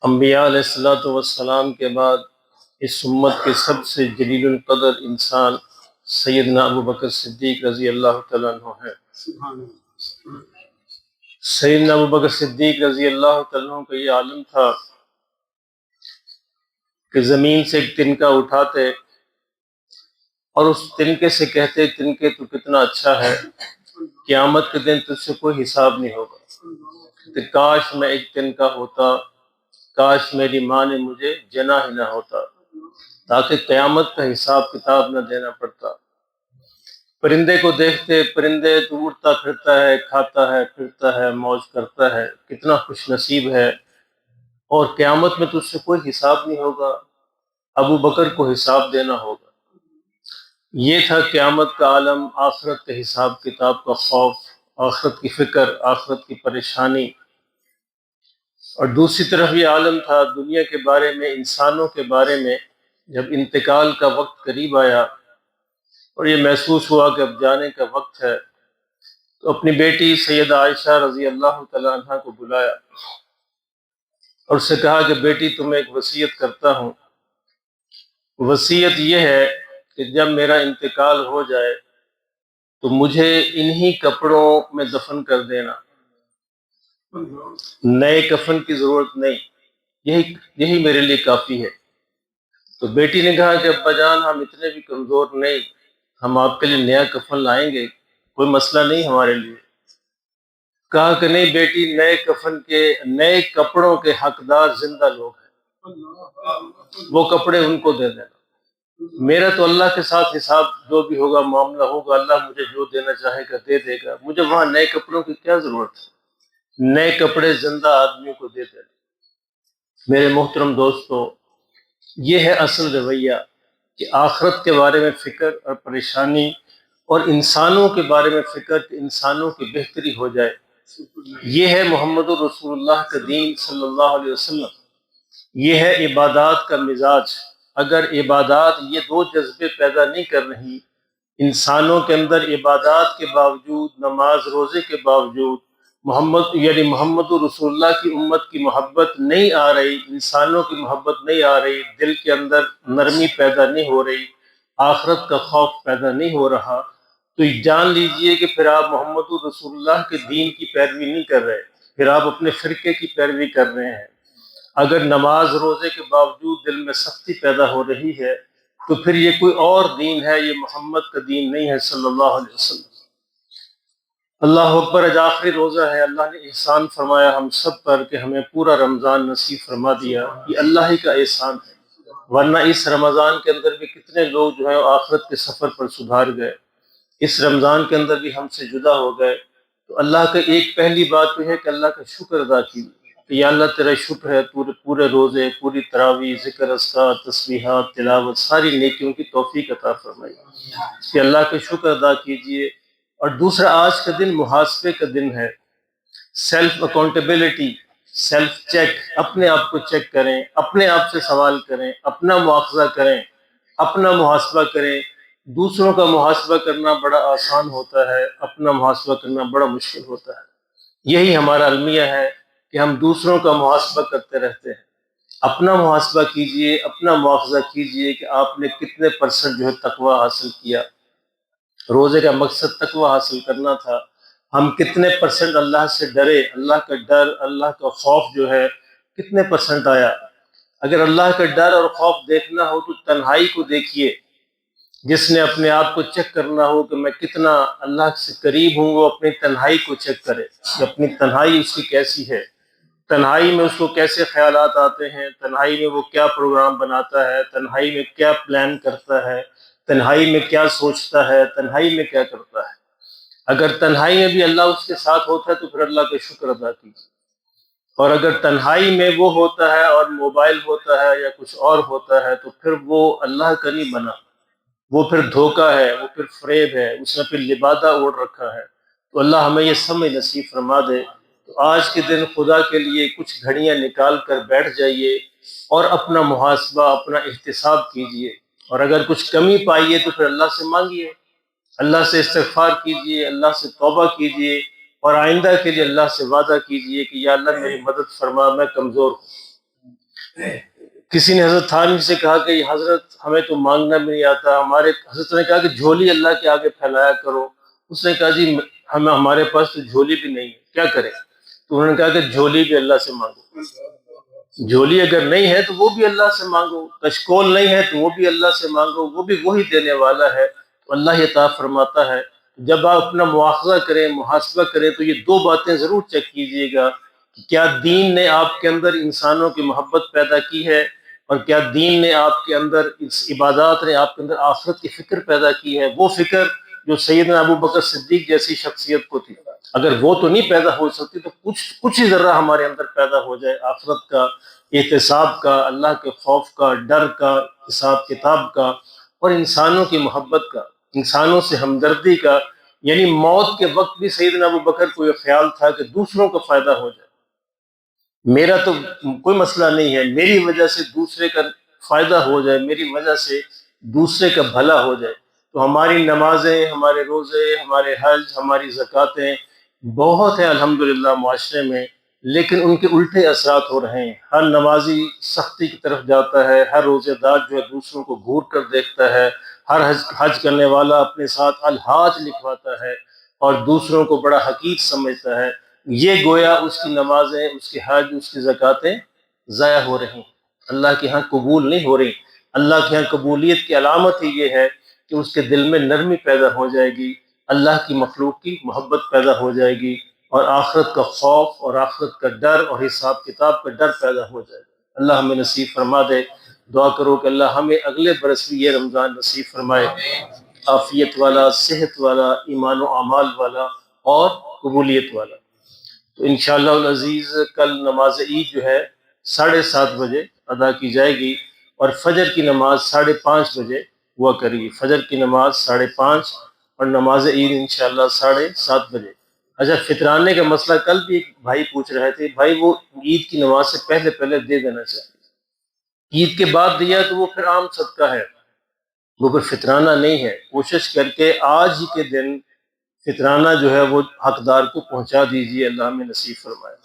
انبیاء علیہ الصلوۃ والسلام کے بعد اس امت کے سب سے جلیل القدر انسان سیدنا ابو بکر صدیق رضی اللہ تعالیٰ عنہ ہیں۔ سیدنا ابو بکر صدیق رضی اللہ تعالیٰ عنہ کا یہ عالم تھا کہ زمین سے ایک تنکا اٹھاتے اور اس تنکے سے کہتے، تنکے تو کتنا اچھا ہے، قیامت کے دن تجھ سے کوئی حساب نہیں ہوگا۔ کہ کاش میں ایک تنکا ہوتا، کاش میری ماں نے مجھے جنا ہی نہ ہوتا، تاکہ قیامت کا حساب کتاب نہ دینا پڑتا۔ پرندے کو دیکھتے، پرندے تو اڑتا پھرتا ہے، کھاتا ہے، پھرتا ہے، موج کرتا ہے، کتنا خوش نصیب ہے، اور قیامت میں تجھ سے کوئی حساب نہیں ہوگا، ابو بکر کو حساب دینا ہوگا۔ یہ تھا قیامت کا عالم، آخرت کے حساب کتاب کا خوف، آخرت کی فکر، آخرت کی پریشانی۔ اور دوسری طرف یہ عالم تھا دنیا کے بارے میں، انسانوں کے بارے میں۔ جب انتقال کا وقت قریب آیا اور یہ محسوس ہوا کہ اب جانے کا وقت ہے، تو اپنی بیٹی سیدہ عائشہ رضی اللہ تعالی عنہا کو بلایا اور اس سے کہا کہ بیٹی تمہیں ایک وصیت کرتا ہوں۔ وصیت یہ ہے کہ جب میرا انتقال ہو جائے تو مجھے انہی کپڑوں میں دفن کر دینا، نئے کفن کی ضرورت نہیں، یہی میرے لیے کافی ہے۔ تو بیٹی نے کہا کہ ابا جان ہم اتنے بھی کمزور نہیں، ہم آپ کے لیے نیا کفن لائیں گے، کوئی مسئلہ نہیں ہمارے لیے۔ کہا کہ نہیں بیٹی، نئے کفن کے، نئے کپڑوں کے حقدار زندہ لوگ ہیں، وہ کپڑے ان کو دے دینا، میرا تو اللہ کے ساتھ حساب جو بھی ہوگا، معاملہ ہوگا، اللہ مجھے جو دینا چاہے گا دے دے گا، مجھے وہاں نئے کپڑوں کی کیا ضرورت ہے، نئے کپڑے زندہ آدمیوں کو دے دینا۔ میرے محترم دوستو، یہ ہے اصل رویہ کہ آخرت کے بارے میں فکر اور پریشانی، اور انسانوں کے بارے میں فکر کہ انسانوں کی بہتری ہو جائے۔ یہ ہے محمد الرسول اللہ کا دین صلی اللہ علیہ وسلم، یہ ہے عبادات کا مزاج۔ اگر عبادات یہ دو جذبے پیدا نہیں کر رہی انسانوں کے اندر، عبادات کے باوجود، نماز روزے کے باوجود محمد رسول اللہ کی امت کی محبت نہیں آ رہی، انسانوں کی محبت نہیں آ رہی، دل کے اندر نرمی پیدا نہیں ہو رہی، آخرت کا خوف پیدا نہیں ہو رہا، تو جان لیجئے کہ پھر آپ محمد رسول اللہ کے دین کی پیروی نہیں کر رہے، پھر آپ اپنے فرقے کی پیروی کر رہے ہیں۔ اگر نماز روزے کے باوجود دل میں سختی پیدا ہو رہی ہے تو پھر یہ کوئی اور دین ہے، یہ محمد کا دین نہیں ہے صلی اللہ علیہ وسلم۔ اللہ اکبر، آج آخری روزہ ہے، اللہ نے احسان فرمایا ہم سب پر کہ ہمیں پورا رمضان نصیب فرما دیا، یہ اللہ ہی کا احسان ہے، ورنہ اس رمضان کے اندر بھی کتنے لوگ جو ہیں آخرت کے سفر پر سدھار گئے، اس رمضان کے اندر بھی ہم سے جدا ہو گئے۔ تو اللہ کا ایک پہلی بات تو ہے کہ اللہ کا شکر ادا کیجیے کہ یا اللہ تیرا شکر ہے، پورے روزے، پوری تراویح، ذکر اذکار، تسبیحات، تلاوت، ساری نیکیوں کی توفیق عطا فرمائی، کہ اللہ کا شکر ادا کیجیے۔ اور دوسرا، آج کا دن محاسبے کا دن ہے، سیلف اکاؤنٹیبلٹی، سیلف چیک، اپنے آپ کو چیک کریں، اپنے آپ سے سوال کریں، اپنا مواخذہ کریں، اپنا محاسبہ کریں۔ دوسروں کا محاسبہ کرنا بڑا آسان ہوتا ہے، اپنا محاسبہ کرنا بڑا مشکل ہوتا ہے۔ یہی ہمارا المیہ ہے کہ ہم دوسروں کا محاسبہ کرتے رہتے ہیں۔ اپنا محاسبہ کیجئے، اپنا مواخذہ کیجئے کہ آپ نے کتنے پرسنٹ جو ہے تقوی حاصل کیا۔ روزے کا مقصد تقوی حاصل کرنا تھا، ہم کتنے پرسنٹ اللہ سے ڈرے، اللہ کا ڈر، اللہ کا خوف جو ہے کتنے پرسنٹ آیا۔ اگر اللہ کا ڈر اور خوف دیکھنا ہو تو تنہائی کو دیکھیے، جس نے اپنے آپ کو چیک کرنا ہو کہ میں کتنا اللہ سے قریب ہوں، وہ اپنی تنہائی کو چیک کرے کہ اپنی تنہائی اس کی کیسی ہے، تنہائی میں اس کو کیسے خیالات آتے ہیں، تنہائی میں وہ کیا پروگرام بناتا ہے، تنہائی میں کیا پلان کرتا ہے، تنہائی میں کیا سوچتا ہے، تنہائی میں کیا کرتا ہے۔ اگر تنہائی میں بھی اللہ اس کے ساتھ ہوتا ہے تو پھر اللہ کا شکر ادا کیجیے، اور اگر تنہائی میں وہ ہوتا ہے اور موبائل ہوتا ہے یا کچھ اور ہوتا ہے تو پھر وہ اللہ کا نہیں بنا، وہ پھر دھوکہ ہے، وہ پھر فریب ہے، اس نے پھر لبادہ اوڑھ رکھا ہے۔ تو اللہ ہمیں یہ سمجھ نصیب فرما دے۔ تو آج کے دن خدا کے لیے کچھ گھڑیاں نکال کر بیٹھ جائیے اور اپنا محاسبہ، اپنا احتساب کیجیے، اور اگر کچھ کمی پائیے تو پھر اللہ سے مانگیے، اللہ سے استغفار کیجیے، اللہ سے توبہ کیجیے، اور آئندہ کے لیے اللہ سے وعدہ کیجیے کہ یا اللہ میری مدد فرما، میں کمزور ہوں، کسی نے حضرت تھانوی سے کہا کہ حضرت ہمیں تو مانگنا بھی نہیں آتا، ہمارے حضرت نے کہا کہ جھولی اللہ کے آگے پھیلایا کرو۔ اس نے کہا جی ہمارے پاس تو جھولی بھی نہیں ہے، کیا کریں؟ تو انہوں نے کہا کہ جھولی بھی اللہ سے مانگو، جھولی اگر نہیں ہے تو وہ بھی اللہ سے مانگو، کشکول نہیں ہے تو وہ بھی اللہ سے مانگو، وہ بھی وہی دینے والا ہے۔ تو اللہ یہ عطا فرماتا ہے۔ جب آپ اپنا مواخذہ کریں، محاسبہ کریں، تو یہ دو باتیں ضرور چیک کیجئے گا کہ کیا دین نے آپ کے اندر انسانوں کی محبت پیدا کی ہے، اور کیا دین نے آپ کے اندر، اس عبادات نے آپ کے اندر آخرت کی فکر پیدا کی ہے، وہ فکر جو سیدنا ابو بکر صدیق جیسی شخصیت کو تھی۔ اگر وہ تو نہیں پیدا ہو سکتی تو کچھ ہی ذرہ ہمارے اندر پیدا ہو جائے، آخرت کا، احتساب کا، اللہ کے خوف کا، ڈر کا، حساب کتاب کا، اور انسانوں کی محبت کا، انسانوں سے ہمدردی کا۔ یعنی موت کے وقت بھی سیدنا ابو بکر کو یہ خیال تھا کہ دوسروں کو فائدہ ہو جائے، میرا تو کوئی مسئلہ نہیں ہے، میری وجہ سے دوسرے کا فائدہ ہو جائے، میری وجہ سے دوسرے کا بھلا ہو جائے۔ تو ہماری نمازیں، ہمارے روزے، ہمارے حج، ہماری زکوٰۃیں بہت ہیں الحمدللہ معاشرے میں، لیکن ان کے الٹے اثرات ہو رہے ہیں۔ ہر نمازی سختی کی طرف جاتا ہے، ہر روزے دار جو ہے دوسروں کو گھور کر دیکھتا ہے، ہر حج کرنے والا اپنے ساتھ الحاج لکھواتا ہے اور دوسروں کو بڑا حقیر سمجھتا ہے۔ یہ گویا اس کی نمازیں، اس کے حج، اس کی زکوٰۃیں ضائع ہو رہی ہیں، اللہ کے ہاں قبول نہیں ہو رہی۔ اللہ کے ہاں قبولیت کی علامت ہی یہ ہے کہ اس کے دل میں نرمی پیدا ہو جائے گی، اللہ کی مخلوق کی محبت پیدا ہو جائے گی، اور آخرت کا خوف اور آخرت کا ڈر اور حساب کتاب کا ڈر پیدا ہو جائے گا۔ اللہ ہمیں نصیب فرما دے۔ دعا کرو کہ اللہ ہمیں اگلے برس بھی یہ رمضان نصیب فرمائے، عافیت والا، صحت والا، ایمان و اعمال والا اور قبولیت والا۔ تو انشاءاللہ العزیز کل نماز عید جو ہے 7:30 بجے ادا کی جائے گی، اور فجر کی نماز 5:30 بجے ہوا کرے گی۔ فجر کی نماز 5:30 اور نماز عید انشاءاللہ 7:30 بجے۔ اچھا، فطرانے کا مسئلہ کل بھی ایک بھائی پوچھ رہے تھے، بھائی وہ عید کی نماز سے پہلے پہلے دے دینا چاہیے، عید کے بعد دیا تو وہ پھر عام صدقہ ہے، وہ پھر فطرانہ نہیں ہے۔ کوشش کر کے آج ہی کے دن فطرانہ جو ہے وہ حقدار کو پہنچا دیجیے، اللہ ہمیں نصیب فرمائے۔